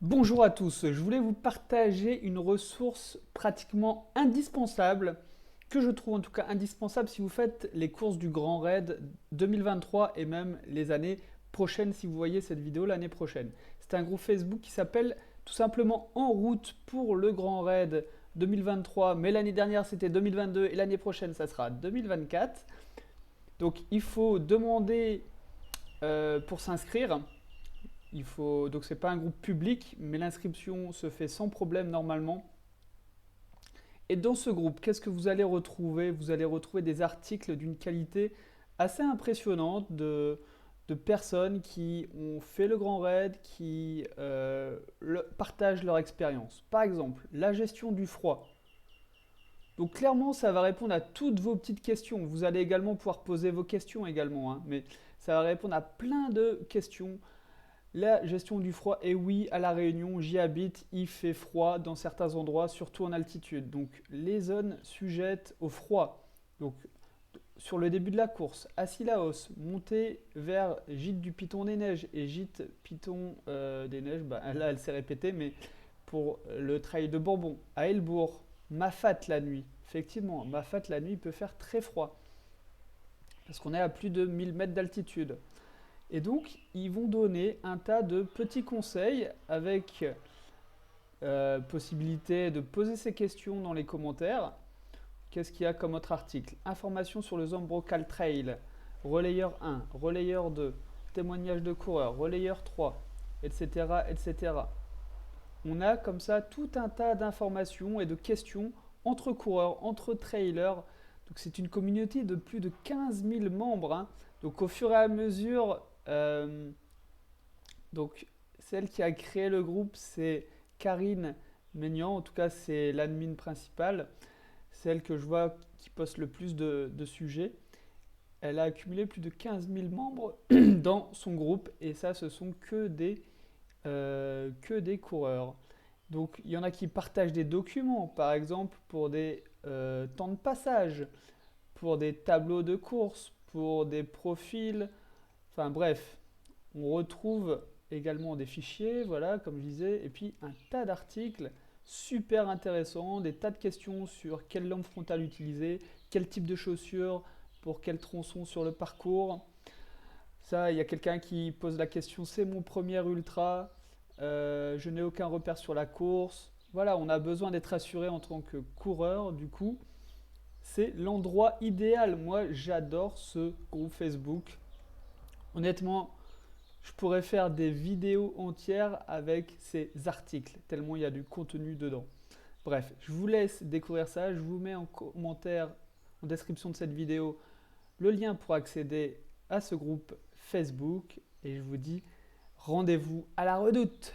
Bonjour à tous, je voulais vous partager une ressource pratiquement indispensable, que je trouve en tout cas indispensable si vous faites les courses du Grand Raid 2023 et même les années prochaines si vous voyez cette vidéo l'année prochaine. C'est un groupe Facebook qui s'appelle tout simplement En route pour le Grand Raid 2023, mais l'année dernière c'était 2022 et l'année prochaine ça sera 2024. Donc il faut demander pour s'inscrire. Donc c'est pas un groupe public, mais l'inscription se fait sans problème normalement. Et dans ce groupe, qu'est-ce que vous allez retrouver? Vous allez retrouver des articles d'une qualité assez impressionnante de personnes qui ont fait le Grand Raid, qui partagent leur expérience. Par exemple, la gestion du froid. Donc clairement, ça va répondre à toutes vos petites questions. Vous allez également pouvoir poser vos questions également, hein, mais ça va répondre à plein de questions. La gestion du froid, et oui, à La Réunion, j'y habite, il fait froid dans certains endroits, surtout en altitude. Donc les zones sujettes au froid. Donc sur le début de la course, à Sillaos, monter vers Gîte du Piton des Neiges et Gîte Piton des Neiges, bah, là elle s'est répétée, mais pour le trail de Bourbon, à Elbourg, Mafat la nuit. Effectivement, Mafat la nuit peut faire très froid, parce qu'on est à plus de 1000 mètres d'altitude. Et donc, ils vont donner un tas de petits conseils avec possibilité de poser ces questions dans les commentaires. Qu'est-ce qu'il y a comme autre article? Information sur le Zambrocal Trail, relayeur 1, relayeur 2, témoignage de coureur, relayeur 3, etc., etc. On a comme ça tout un tas d'informations et de questions entre coureurs, entre trailers. Donc c'est une communauté de plus de 15 000 membres, hein. Donc au fur et à mesure, donc celle qui a créé le groupe, c'est Karine Maignan. En tout cas, c'est l'admin principale, celle que je vois qui poste le plus de sujets. Elle a accumulé plus de 15 000 membres dans son groupe et ça, ce sont que des coureurs. Donc il y en a qui partagent des documents, par exemple pour des temps de passage, pour des tableaux de course, pour des profils, enfin bref, on retrouve également des fichiers, voilà, comme je disais, et puis un tas d'articles super intéressants, des tas de questions sur quelle lampe frontale utiliser, quel type de chaussures, pour quel tronçon sur le parcours. Ça, il y a quelqu'un qui pose la question, c'est mon premier ultra, je n'ai aucun repère sur la course. Voilà, on a besoin d'être assuré en tant que coureur, du coup, c'est l'endroit idéal. Moi, j'adore ce groupe Facebook. Honnêtement, je pourrais faire des vidéos entières avec ces articles, tellement il y a du contenu dedans. Bref, je vous laisse découvrir ça. Je vous mets en commentaire, en description de cette vidéo, le lien pour accéder à ce groupe Facebook. Et je vous dis rendez-vous à la redoute.